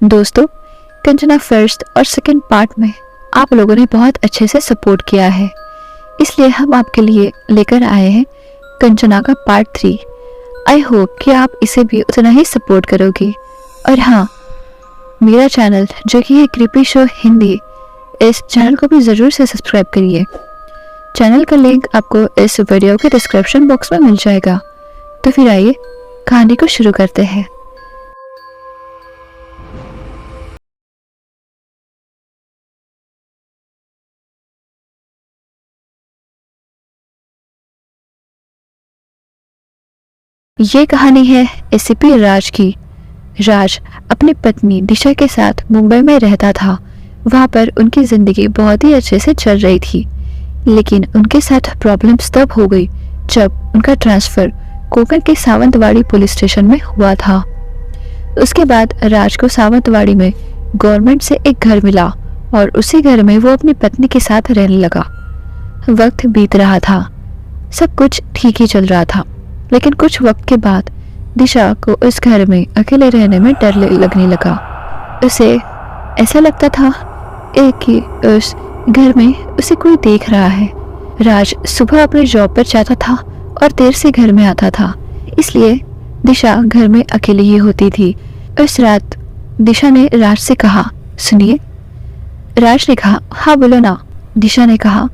दोस्तों, कंचना फर्स्ट और second part में आप लोगों ने बहुत अच्छे से सपोर्ट किया है, इसलिए हम आपके लिए लेकर आए हैं कंचना का पार्ट 3। आई होप कि आप इसे भी उतना ही सपोर्ट करोगे। और हाँ, मेरा चैनल जो कि है क्रीपी शो हिंदी, इस चैनल को भी ज़रूर से सब्सक्राइब करिए। चैनल का लिंक आपको इस वीडियो के डिस्क्रिप्शन बॉक्स में मिल जाएगा। तो फिर आइए कहानी को शुरू करते हैं। ये कहानी है एसीपी राज की। राज अपनी पत्नी दिशा के साथ मुंबई में रहता था। वहाँ पर उनकी ज़िंदगी बहुत ही अच्छे से चल रही थी, लेकिन उनके साथ प्रॉब्लम्स तब हो गई जब उनका ट्रांसफ़र कोकण के सावंतवाड़ी पुलिस स्टेशन में हुआ था। उसके बाद राज को सावंतवाड़ी में गवर्नमेंट से एक घर मिला और उसी घर में वो अपनी पत्नी के साथ रहने लगा। वक्त बीत रहा था, सब कुछ ठीक ही चल रहा था, लेकिन कुछ वक्त के बाद दिशा को उस घर में अकेले रहने में डर लगने लगा। उसे ऐसा लगता था कि उस घर में उसे कोई देख रहा है। राज सुबह अपने जॉब पर जाता था और देर से घर में आता था, इसलिए दिशा घर में अकेली ही होती थी। उस रात दिशा ने राज से कहा, सुनिए। राज ने कहा, हाँ बोलो ना। दिशा ने कहा,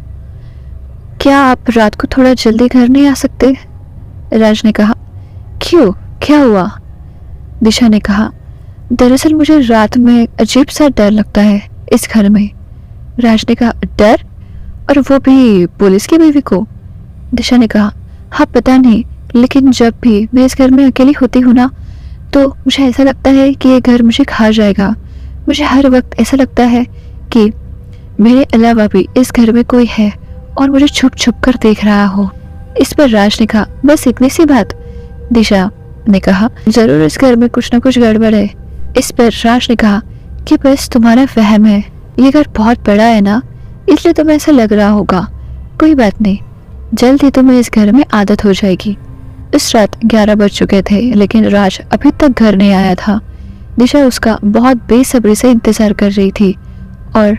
क्या आप रात को थोड़ा जल्दी घर नहीं आ सकते? राज ने कहा, क्यों, क्या हुआ? दिशा ने कहा, दरअसल मुझे रात में अजीब सा डर लगता है इस घर में। राज ने कहा, डर? और वो भी पुलिस की बीवी को? दिशा ने कहा, हाँ पता नहीं, लेकिन जब भी मैं इस घर में अकेली होती हूँ ना, तो मुझे ऐसा लगता है कि ये घर मुझे खा जाएगा। मुझे हर वक्त ऐसा लगता है कि मेरे अलावा भी इस घर में कोई है और मुझे छुप छुप कर देख रहा हो। इस पर राज ने कहा, बस इतनी सी बात? दिशा ने कहा, जरूर इस घर में कुछ ना कुछ गड़बड़ है। इस पर राज ने कहा कि बस तुम्हारा वहम है, ये घर बहुत बड़ा है ना, इसलिए तुम्हें ऐसा लग रहा होगा। कोई बात नहीं, जल्द ही तुम्हें इस घर में आदत हो जाएगी। इस रात 11 बज चुके थे, लेकिन राज अभी तक घर नहीं आया था। दिशा उसका बहुत बेसब्री से इंतजार कर रही थी और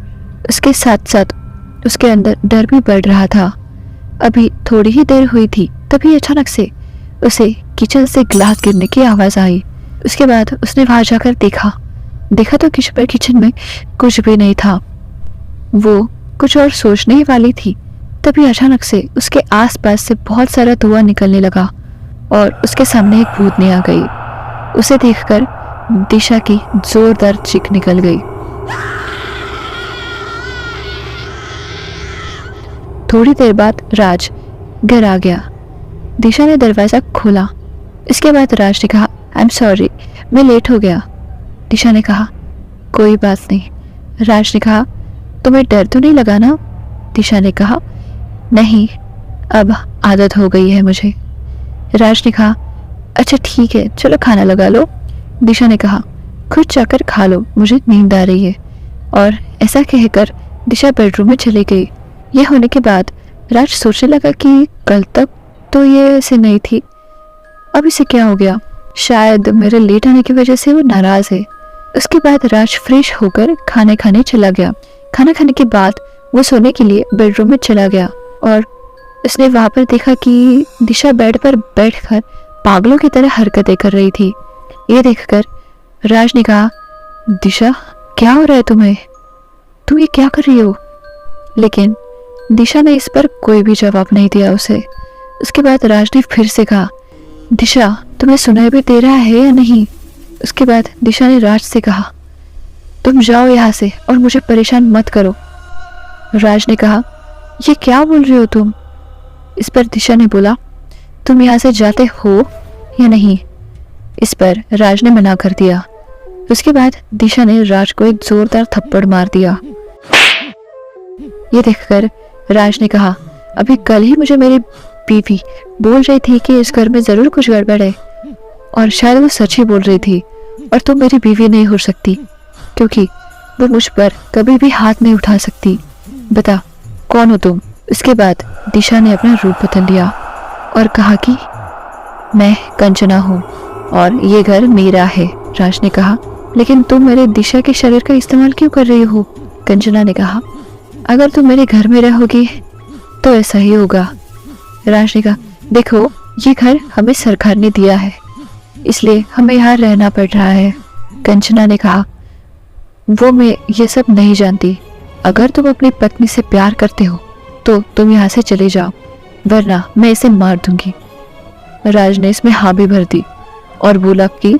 उसके साथ साथ उसके अंदर डर भी बढ़ रहा था। अभी थोड़ी ही देर हुई थी, तभी अचानक से उसे किचन से गिलास गिरने की आवाज़ आई। उसके बाद उसने वहां जाकर देखा तो किचन में कुछ भी नहीं था। वो कुछ और सोचने ही वाली थी, तभी अचानक से उसके आसपास से बहुत सारा धुआं निकलने लगा और उसके सामने एक भूतनी आ गई। उसे देखकर दिशा की जोरदार चीख निकल गई। थोड़ी देर बाद राज घर आ गया। दिशा ने दरवाज़ा खोला। इसके बाद राज ने कहा, आई एम सॉरी, मैं लेट हो गया। दिशा ने कहा, कोई बात नहीं। राज ने कहा, तुम्हें डर तो नहीं लगा ना? दिशा ने कहा, नहीं, अब आदत हो गई है मुझे। राज ने कहा, अच्छा ठीक है, चलो खाना लगा लो। दिशा ने कहा, खुद जाकर खा लो, मुझे नींद आ रही है। और ऐसा कहकर दिशा बेडरूम में चली गई। यह होने के बाद राज सोचने लगा कि कल तक तो ये ऐसे नहीं थी, अब इसे क्या हो गया? शायद मेरे लेट आने की वजह से वो नाराज़ है। उसके बाद राज फ्रेश होकर खाने खाने चला गया। खाना खाने के बाद वो सोने के लिए बेडरूम में चला गया और उसने वहाँ पर देखा कि दिशा बेड पर बैठकर पागलों की तरह हरकतें कर रही थी। ये देखकर राज ने कहा, दिशा क्या हो रहा है तुम्हें? तुम ये क्या कर रही हो? लेकिन दिशा ने इस पर कोई भी जवाब नहीं दिया उसे। उसके बाद राज ने फिर से कहा, दिशा तुम्हें सुनाई भी दे रहा है या नहीं? उसके बाद दिशा ने राज से कहा, तुम जाओ यहाँ से और मुझे परेशान मत करो। राज ने कहा, ये क्या बोल रही हो तुम? इस पर दिशा ने बोला, तुम यहाँ से जाते हो या नहीं? इस पर राज ने मना कर दिया। उसके बाद दिशा ने राज को एक जोरदार थप्पड़ मार दिया। ये देखकर राज ने कहा, अभी कल ही मुझे मेरी बीवी बोल रही थी कि इस घर में ज़रूर कुछ गड़बड़ है, और शायद वो सच ही बोल रही थी, और तुम मेरी बीवी नहीं हो सकती क्योंकि वो मुझ पर कभी भी हाथ नहीं उठा सकती। बता कौन हो तुम? उसके बाद दिशा ने अपना रूप बदल लिया और कहा कि मैं कंचना हूँ और ये घर मेरा है। राज ने कहा, लेकिन तुम मेरे दिशा के शरीर का इस्तेमाल क्यों कर रही हो? कंचना ने कहा। अगर तुम मेरे घर में रहोगी तो ऐसा ही होगा। राज ने कहा, देखो ये घर हमें सरकार ने दिया है, इसलिए हमें यहाँ रहना पड़ रहा है। कंचना ने कहा, वो मैं ये सब नहीं जानती। अगर तुम अपनी पत्नी से प्यार करते हो तो तुम यहाँ से चले जाओ, वरना मैं इसे मार दूंगी। राज ने इसमें हाँ भी भर दी और बोला कि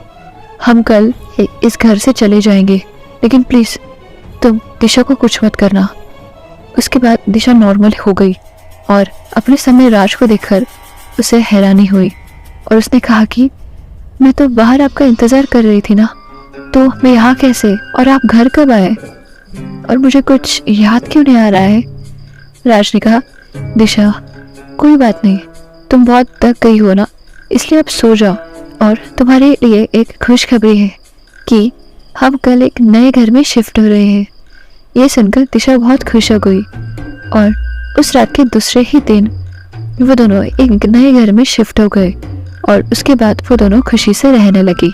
हम कल इस घर से चले जाएंगे, लेकिन प्लीज तुम दिशा को कुछ मत करना। उसके बाद दिशा नॉर्मल हो गई और अपने समय राज को देखकर उसे हैरानी हुई और उसने कहा कि मैं तो बाहर आपका इंतजार कर रही थी ना, तो मैं यहाँ कैसे और आप घर कब आए और मुझे कुछ याद क्यों नहीं आ रहा है? राज ने कहा, दिशा कोई बात नहीं, तुम बहुत थक गई हो ना, इसलिए अब सो जाओ। और तुम्हारे लिए एक खुशखबरी है कि हम कल एक नए घर में शिफ्ट हो रहे हैं। ये सुनकर दिशा बहुत खुश हो गई और उस रात के दूसरे ही दिन वो दोनों एक नए घर में शिफ्ट हो गए और उसके बाद वो दोनों खुशी से रहने लगी।